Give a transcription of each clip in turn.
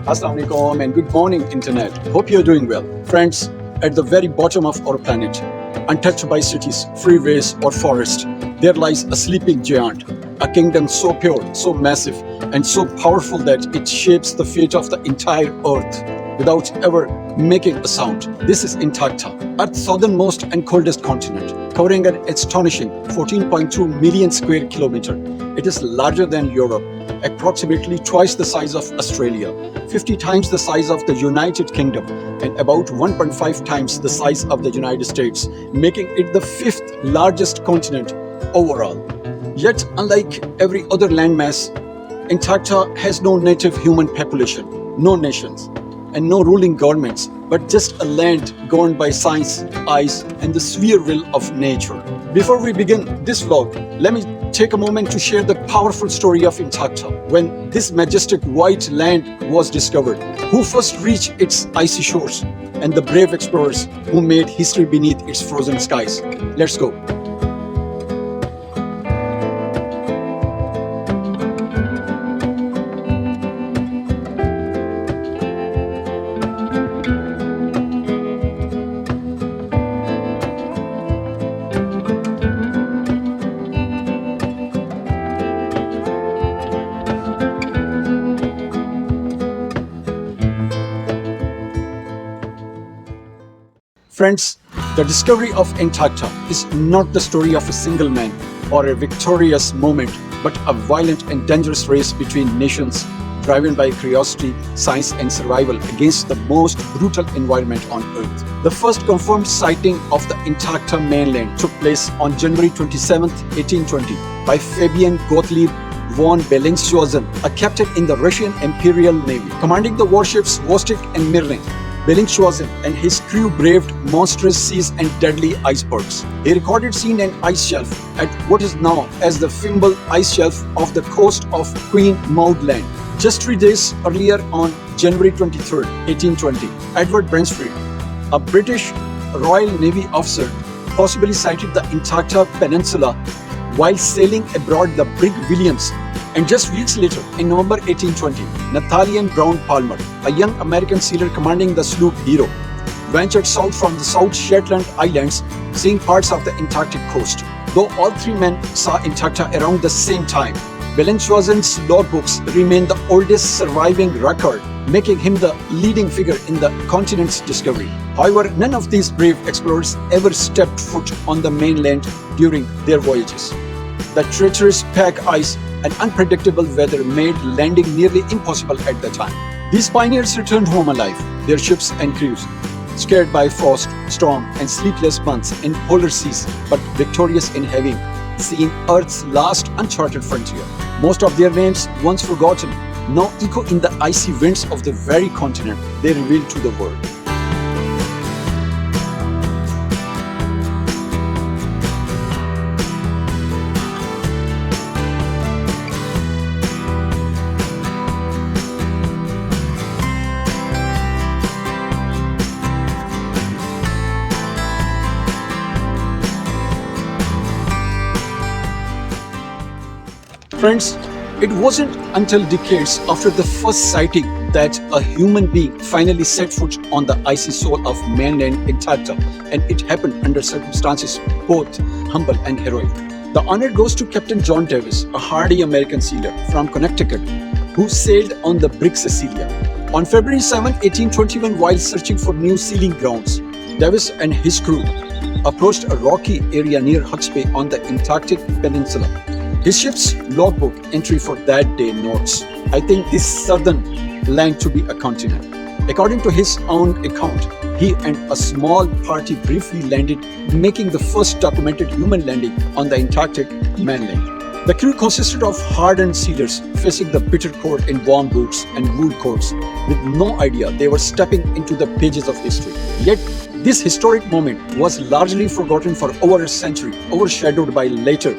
Assalamu alaikum and good morning, Internet. Hope you're doing well. Friends, at the very bottom of our planet, untouched by cities, freeways, or forests, there lies a sleeping giant, a kingdom so pure, so massive, and so powerful that it shapes the fate of the entire earth without ever making a sound. This is Antarctica, Earth's southernmost and coldest continent, covering an astonishing 14.2 million square kilometers. It is larger than Europe, approximately twice the size of Australia, 50 times the size of the United Kingdom, and about 1.5 times the size of the United States, making it the fifth largest continent overall. Yet, unlike every other landmass, Antarctica has no native human population, no nations, and no ruling governments, but just a land governed by science, ice, and the sheer will of nature. Before we begin this vlog, let me take a moment to share the powerful story of Antarctica. When this majestic white land was discovered, who first reached its icy shores, and the brave explorers who made history beneath its frozen skies. Let's go. Friends, the discovery of Antarctica is not the story of a single man or a victorious moment, but a violent and dangerous race between nations, driven by curiosity, science, and survival against the most brutal environment on Earth. The first confirmed sighting of the Antarctica mainland took place on January 27, 1820, by Fabian Gottlieb von Bellingshausen, a captain in the Russian Imperial Navy, commanding the warships Vostok and Mirling. Bellingshausen and his crew braved monstrous seas and deadly icebergs. He recorded seeing an ice shelf at what is now as the Fimble ice shelf off the coast of Queen Maud Land. Just 3 days earlier, on January 23, 1820, Edward Bransfield, a British Royal Navy officer, possibly sighted the Antarctica Peninsula while sailing aboard the brig Williams. And just weeks later, in November 1820, Nathaniel Brown Palmer, a young American sailor commanding the sloop Hero, ventured south from the South Shetland Islands, seeing parts of the Antarctic coast. Though all three men saw Antarctica around the same time, Bellingshausen's logbooks remain the oldest surviving record, making him the leading figure in the continent's discovery. However, none of these brave explorers ever stepped foot on the mainland during their voyages. The treacherous pack ice and unpredictable weather made landing nearly impossible at the time. These pioneers returned home alive, their ships and crews, scared by frost, storm, and sleepless months in polar seas, but victorious in having seen Earth's last uncharted frontier. Most of their names, once forgotten, now echo in the icy winds of the very continent they revealed to the world. Friends, it wasn't until decades after the first sighting that a human being finally set foot on the icy soil of mainland Antarctica, and it happened under circumstances both humble and heroic. The honor goes to Captain John Davis, a hardy American sailor from Connecticut, who sailed on the brig Cecilia. On February 7, 1821, while searching for new sealing grounds, Davis and his crew approached a rocky area near Hawke's Bay on the Antarctic Peninsula. His ship's logbook entry for that day notes, "I think this southern land to be a continent." According to his own account, he and a small party briefly landed, making the first documented human landing on the Antarctic mainland. The crew consisted of hardened sailors facing the bitter cold in warm boots and wool coats, with no idea they were stepping into the pages of history. Yet, this historic moment was largely forgotten for over a century, overshadowed by later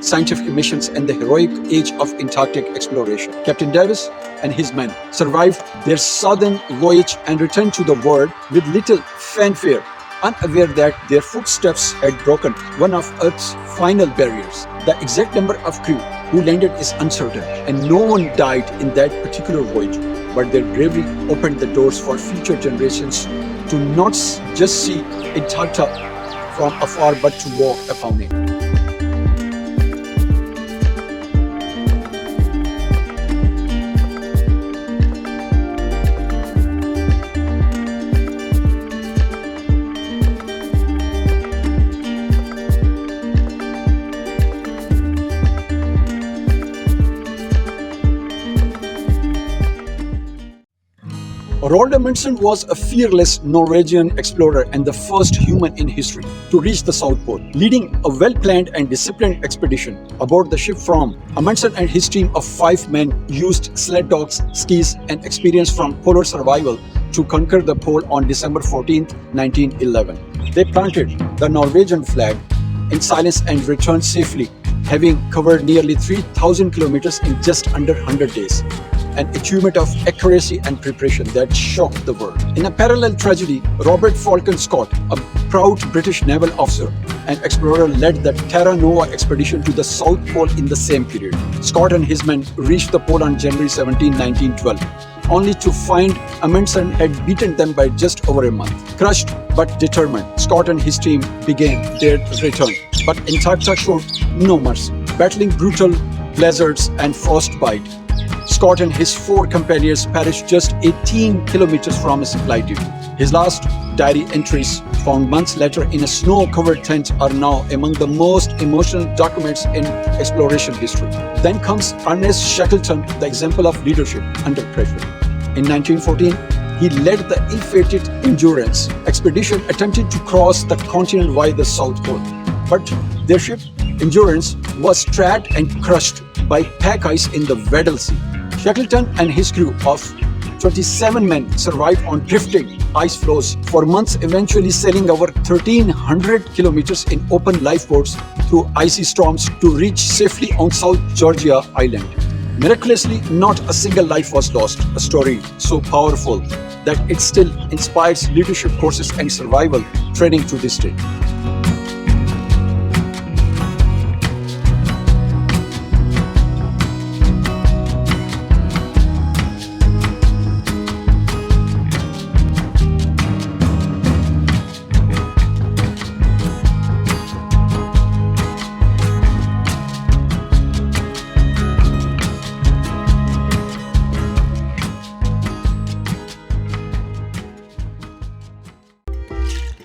scientific missions and the heroic age of Antarctic exploration. Captain Davis and his men survived their southern voyage and returned to the world with little fanfare, unaware that their footsteps had broken one of Earth's final barriers. The exact number of crew who landed is uncertain, and no one died in that particular voyage. but their bravery opened the doors for future generations to not just see Antarctica from afar but to walk upon it. Roald Amundsen was a fearless Norwegian explorer and the first human in history to reach the South Pole, leading a well-planned and disciplined expedition. Aboard the ship from Amundsen and his team of 5 men used sled dogs, skis, and experience from polar survival to conquer the pole on December 14, 1911. They planted the Norwegian flag in silence and returned safely, having covered nearly 3,000 kilometers in just under 100 days. An achievement of accuracy and preparation that shocked the world. In a parallel tragedy, Robert Falcon Scott, a proud British naval officer and explorer, led the Terra Nova expedition to the South Pole in the same period. Scott and his men reached the pole on January 17, 1912, only to find Amundsen had beaten them by just over a month. Crushed but determined, Scott and his team began their return. But Antarctica showed no mercy, battling brutal blizzards and frostbite. Scott and his 4 companions perished just 18 kilometers from a supply depot. His last diary entries, found months later in a snow-covered tent, are now among the most emotional documents in exploration history. Then comes Ernest Shackleton, the example of leadership under pressure. In 1914, he led the ill-fated Endurance expedition attempting to cross the continent via the South Pole. But their ship, Endurance, was trapped and crushed by pack ice in the Weddell Sea. Shackleton and his crew of 27 men survived on drifting ice floes for months, eventually sailing over 1,300 kilometers in open lifeboats through icy storms to reach safely on South Georgia Island. Miraculously, not a single life was lost, a story so powerful that it still inspires leadership courses and survival training to this day.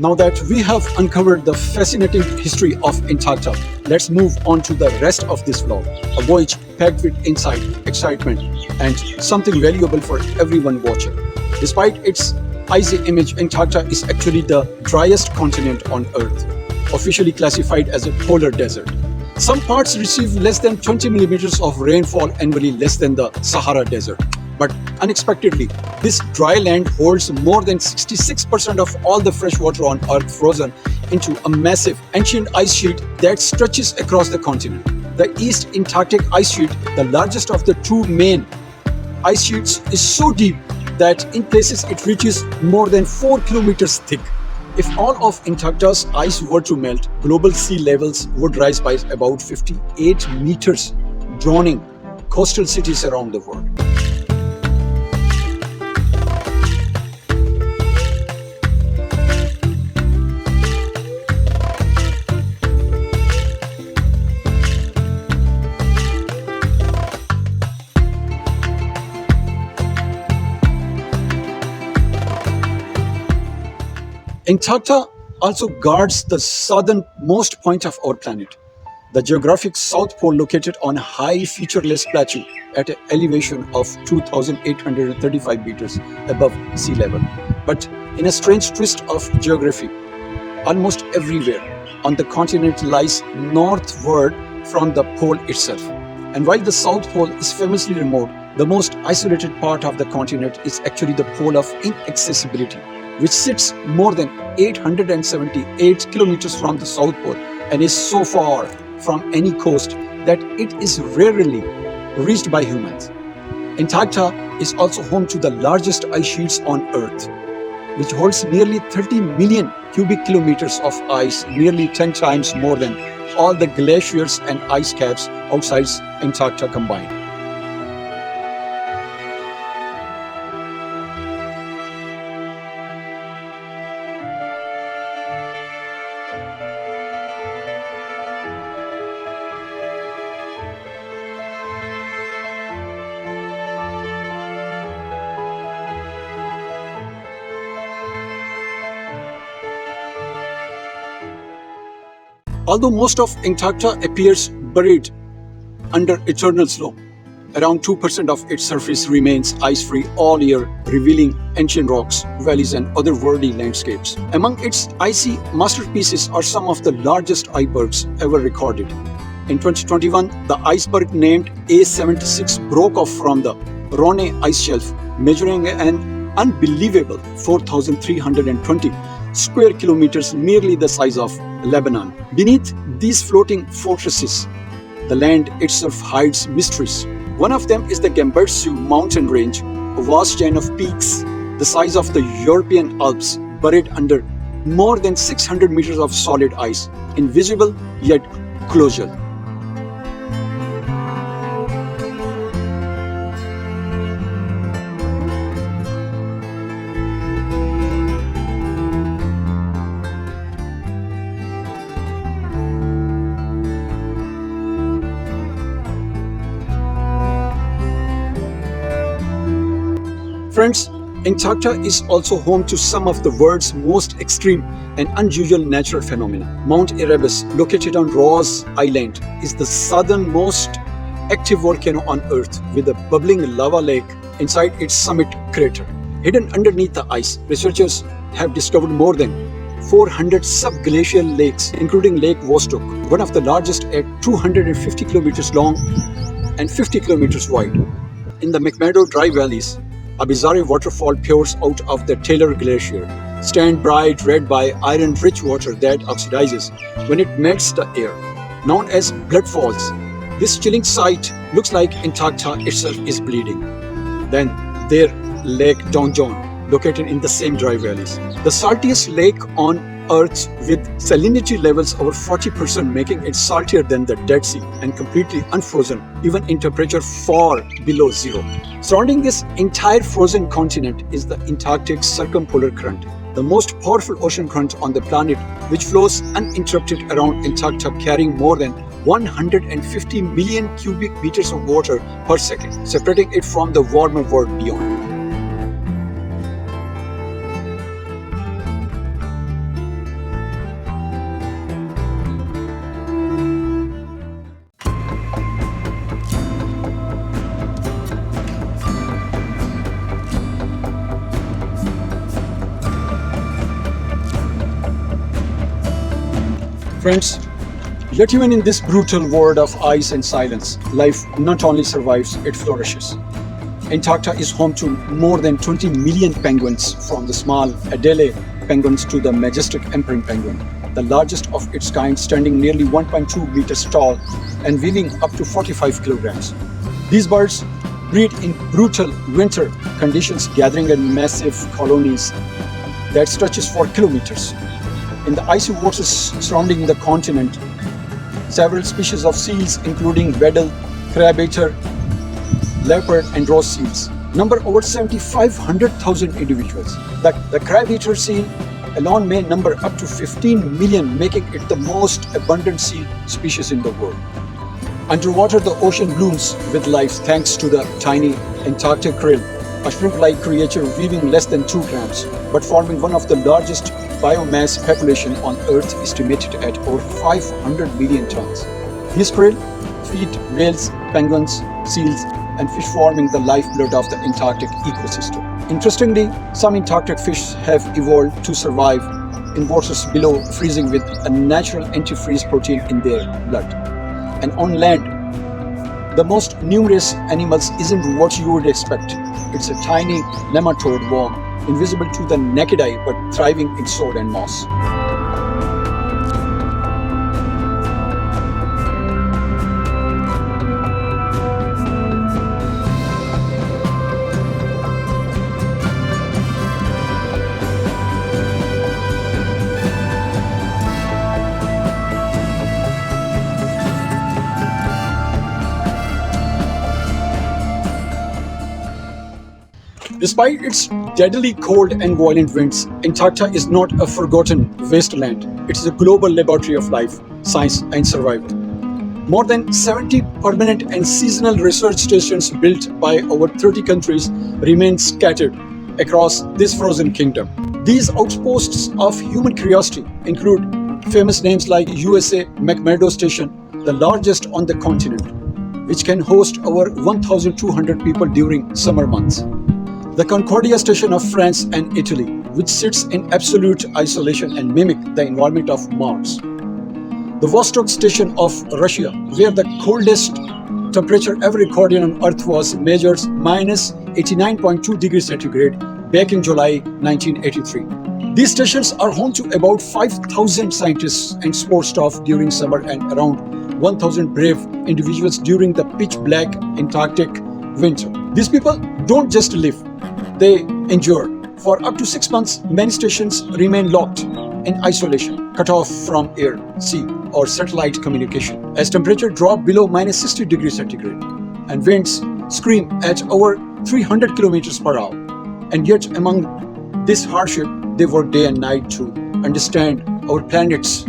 Now that we have uncovered the fascinating history of Antarctica, let's move on to the rest of this vlog. A voyage packed with insight, excitement, and something valuable for everyone watching. Despite its icy image, Antarctica is actually the driest continent on Earth, officially classified as a polar desert. Some parts receive less than 20 millimeters of rainfall annually, less than the Sahara Desert. But unexpectedly, this dry land holds more than 66% of all the fresh water on Earth frozen into a massive ancient ice sheet that stretches across the continent. The East Antarctic ice sheet, the largest of the 2 main ice sheets, is so deep that in places it reaches more than 4 kilometers thick. If all of Antarctica's ice were to melt, global sea levels would rise by about 58 meters, drowning coastal cities around the world. Antarctica also guards the southernmost point of our planet, the geographic South Pole, located on a high featureless plateau at an elevation of 2,835 meters above sea level. But in a strange twist of geography, almost everywhere on the continent lies northward from the pole itself. And while the South Pole is famously remote, the most isolated part of the continent is actually the pole of inaccessibility, which sits more than 878 kilometers from the South Pole and is so far from any coast that it is rarely reached by humans. Antarctica is also home to the largest ice sheets on Earth, which holds nearly 30 million cubic kilometers of ice, nearly 10 times more than all the glaciers and ice caps outside Antarctica combined. Although most of Antarctica appears buried under eternal snow, around 2% of its surface remains ice-free all year, revealing ancient rocks, valleys, and otherworldly landscapes. Among its icy masterpieces are some of the largest icebergs ever recorded. In 2021, the iceberg named A76 broke off from the Ronne ice shelf, measuring an unbelievable 4,320 square kilometers, nearly the size of Lebanon. Beneath these floating fortresses, the land itself hides mysteries. One of them is the Gambertsu mountain range, a vast chain of peaks the size of the European Alps, buried under more than 600 meters of solid ice, invisible yet glacial. Friends, Antarctica is also home to some of the world's most extreme and unusual natural phenomena. Mount Erebus, located on Ross Island, is the southernmost active volcano on Earth, with a bubbling lava lake inside its summit crater. Hidden underneath the ice, researchers have discovered more than 400 subglacial lakes, including Lake Vostok, one of the largest at 250 kilometers long and 50 kilometers wide. In the McMurdo Dry Valleys, a bizarre waterfall pours out of the Taylor Glacier, stained bright red by iron-rich water that oxidizes when it melts the air. Known as Blood Falls, this chilling sight looks like Antarctica itself is bleeding. Then there Lake Donjon, located in the same dry valleys, the saltiest lake on Earth, with salinity levels over 40%, making it saltier than the Dead Sea and completely unfrozen, even in temperature far below zero. Surrounding this entire frozen continent is the Antarctic Circumpolar Current, the most powerful ocean current on the planet, which flows uninterrupted around Antarctica, carrying more than 150 million cubic meters of water per second, separating it from the warmer world beyond. Friends, yet even in this brutal world of ice and silence, life not only survives, it flourishes. Antarctica is home to more than 20 million penguins, from the small Adélie penguins to the majestic emperor penguin, the largest of its kind, standing nearly 1.2 meters tall and weighing up to 45 kilograms. These birds breed in brutal winter conditions, gathering in massive colonies that stretches for kilometers. In the icy waters surrounding the continent, several species of seals, including Weddell, crab-eater, leopard, and rose seals, number over 7,500,000 individuals. The crab-eater seal alone may number up to 15 million, making it the most abundant seal species in the world. Underwater, the ocean blooms with life thanks to the tiny Antarctic krill, a shrimp-like creature weighing less than 2 grams, but forming one of the largest biomass population on Earth, estimated at over 500 million tons. These krill feed whales, penguins, seals, and fish, forming the lifeblood of the Antarctic ecosystem. Interestingly, some Antarctic fish have evolved to survive in waters below freezing with a natural antifreeze protein in their blood. And on land, the most numerous animals isn't what you would expect. It's a tiny nematode worm, invisible to the naked eye but thriving in sod and moss. Despite its deadly cold and violent winds, Antarctica is not a forgotten wasteland. It is a global laboratory of life, science, and survival. More than 70 permanent and seasonal research stations built by over 30 countries remain scattered across this frozen kingdom. These outposts of human curiosity include Famous names like USA McMurdo Station, the largest on the continent, which can host over 1,200 people during summer months. The Concordia Station of France and Italy, which sits in absolute isolation and mimic the environment of Mars. The Vostok Station of Russia, where the coldest temperature ever recorded on Earth was measures minus 89.2 degrees centigrade back in July 1983. These stations are home to about 5,000 scientists and support staff during summer and around 1,000 brave individuals during the pitch-black Antarctic winter. These people don't just live, they endure. For up to 6 months, many stations remain locked in isolation, cut off from air, sea, or satellite communication, as temperature drop below minus 60 degrees centigrade and winds scream at over 300 kilometers per hour. And yet, among this hardship, they work day and night to understand our planet's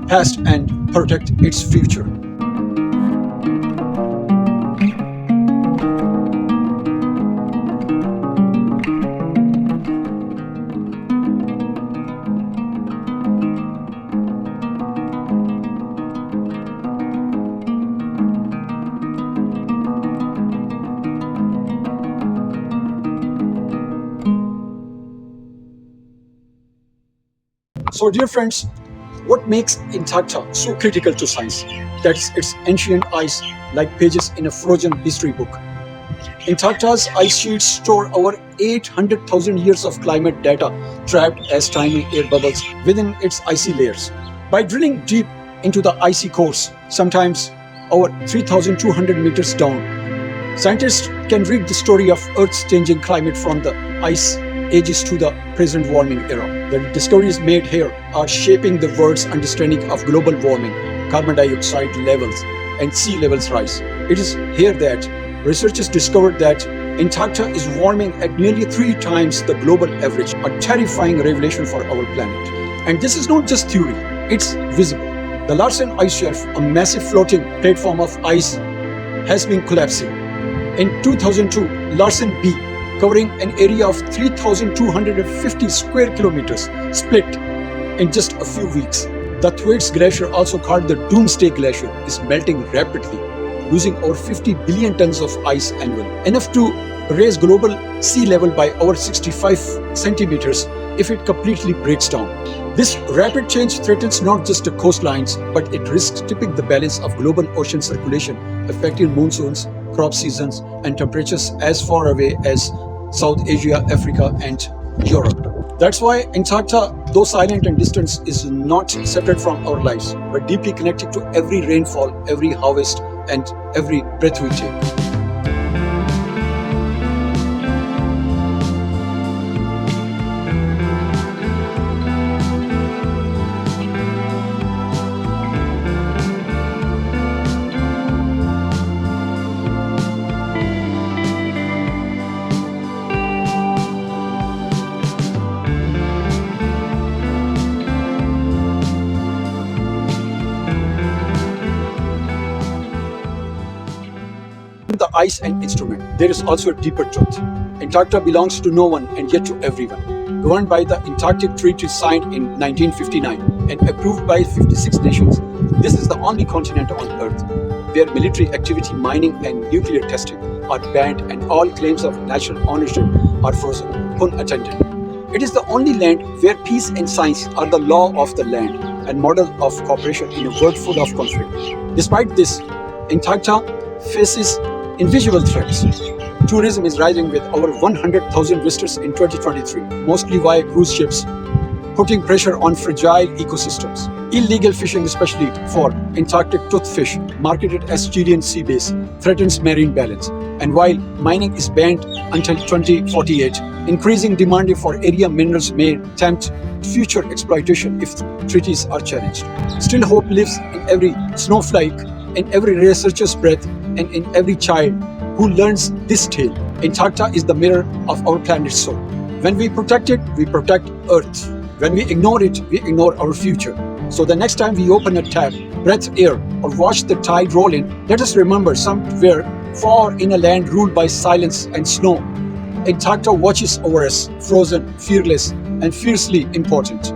past and protect its future. So, dear friends, what makes Antarctica so critical to science? That's its ancient ice, like pages in a frozen history book. Antarctica's ice sheets store over 800,000 years of climate data trapped as tiny air bubbles within its icy layers. By drilling deep into the icy cores, sometimes over 3,200 meters down, scientists can read the story of Earth's changing climate from the ice ages to the present warming era. The discoveries made here are shaping the world's understanding of global warming, carbon dioxide levels, and sea levels rise. It is here that researchers discovered that Antarctica is warming at nearly 3 times the global average, a terrifying revelation for our planet. And this is not just theory, it's visible. The Larsen Ice Shelf, a massive floating platform of ice, has been collapsing. In 2002, Larsen B, covering an area of 3,250 square kilometers, split in just a few weeks. The Thwaites Glacier, also called the Doomsday Glacier, is melting rapidly, losing over 50 billion tons of ice annually, enough to raise global sea level by over 65 centimeters if it completely breaks down. This rapid change threatens not just the coastlines, but it risks tipping the balance of global ocean circulation, affecting monsoons, crop seasons, and temperatures as far away as South Asia, Africa, and Europe. That's why Antarctica, though silent and distant, is not separate from our lives, but deeply connected to every rainfall, every harvest, and every breath we take. The ice and instrument, there is also a deeper truth. Antarctica belongs to no one and yet to everyone. Governed by the Antarctic Treaty signed in 1959 and approved by 56 nations, this is the only continent on Earth where military activity, mining, and nuclear testing are banned, and all claims of national ownership are frozen, pun intended. It is the only land where peace and science are the law of the land and model of cooperation in a world full of conflict. Despite this, Antarctica faces invisible threats. Tourism is rising with over 100,000 visitors in 2023, mostly via cruise ships, putting pressure on fragile ecosystems. Illegal fishing, especially for Antarctic toothfish, marketed as Chilean sea bass, threatens marine balance. And while mining is banned until 2048, increasing demand for area minerals may tempt future exploitation if treaties are challenged. Still, hope lives in every snowflake, in every researcher's breath, and in every child who learns this tale. Antarctica is the mirror of our planet's soul. When we protect it, we protect Earth. When we ignore it, we ignore our future. So the next time we open a tap, breathe air, or watch the tide roll in, let us remember somewhere far in a land ruled by silence and snow, Antarctica watches over us, frozen, fearless, and fiercely important.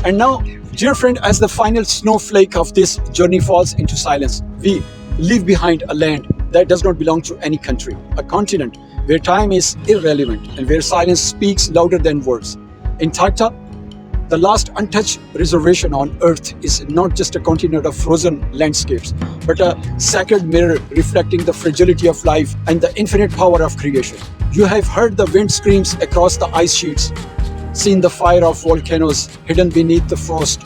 And now, dear friend, as the final snowflake of this journey falls into silence, we leave behind a land that does not belong to any country, a continent where time is irrelevant and where silence speaks louder than words. Antarctica, the last untouched reservation on Earth, is not just a continent of frozen landscapes, but a sacred mirror reflecting the fragility of life and the infinite power of creation. You have heard the wind screams across the ice sheets, seen the fire of volcanoes hidden beneath the frost,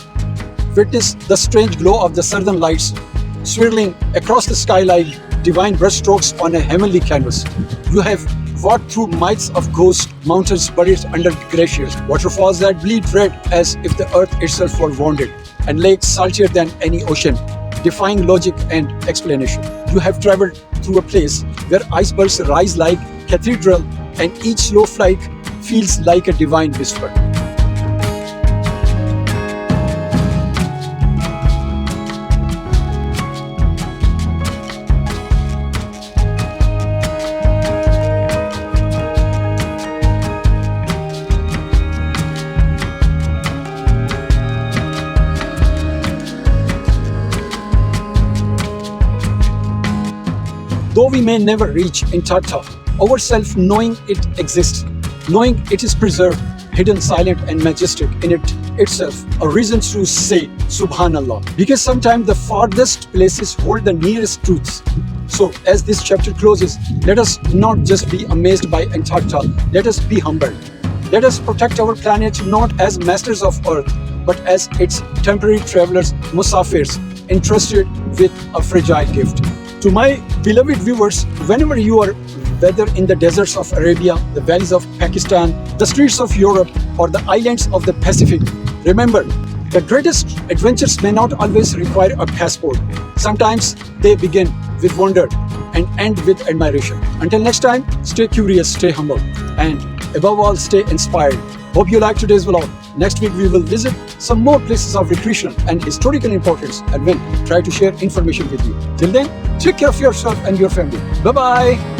witnessed the strange glow of the southern lights swirling across the sky like divine brushstrokes on a heavenly canvas. You have walked through miles of ghost mountains buried under glaciers, waterfalls that bleed red as if the earth itself were wounded, and lakes saltier than any ocean, defying logic and explanation. You have traveled through a place where icebergs rise like cathedral and each slow flight feels like a divine whisper. Though we may never reach Antarctica, our self-knowing it exists, knowing it is preserved, hidden, silent and majestic in it itself, a reason to say Subhanallah. Because sometimes the farthest places hold the nearest truths. So as this chapter closes, let us not just be amazed by Antarctica, let us be humbled. Let us protect our planet not as masters of Earth, but as its temporary travelers, musafirs, entrusted with a fragile gift. To my beloved viewers, whenever you are, whether in the deserts of Arabia, the valleys of Pakistan, the streets of Europe, or the islands of the Pacific, remember, the greatest adventures may not always require a passport. Sometimes they begin with wonder and end with admiration. Until next time, stay curious, stay humble, and above all, stay inspired. Hope you liked today's vlog. Next week, we will visit some more places of recreation and historical importance and will try to share information with you. Till then, take care of yourself and your family. Bye-bye.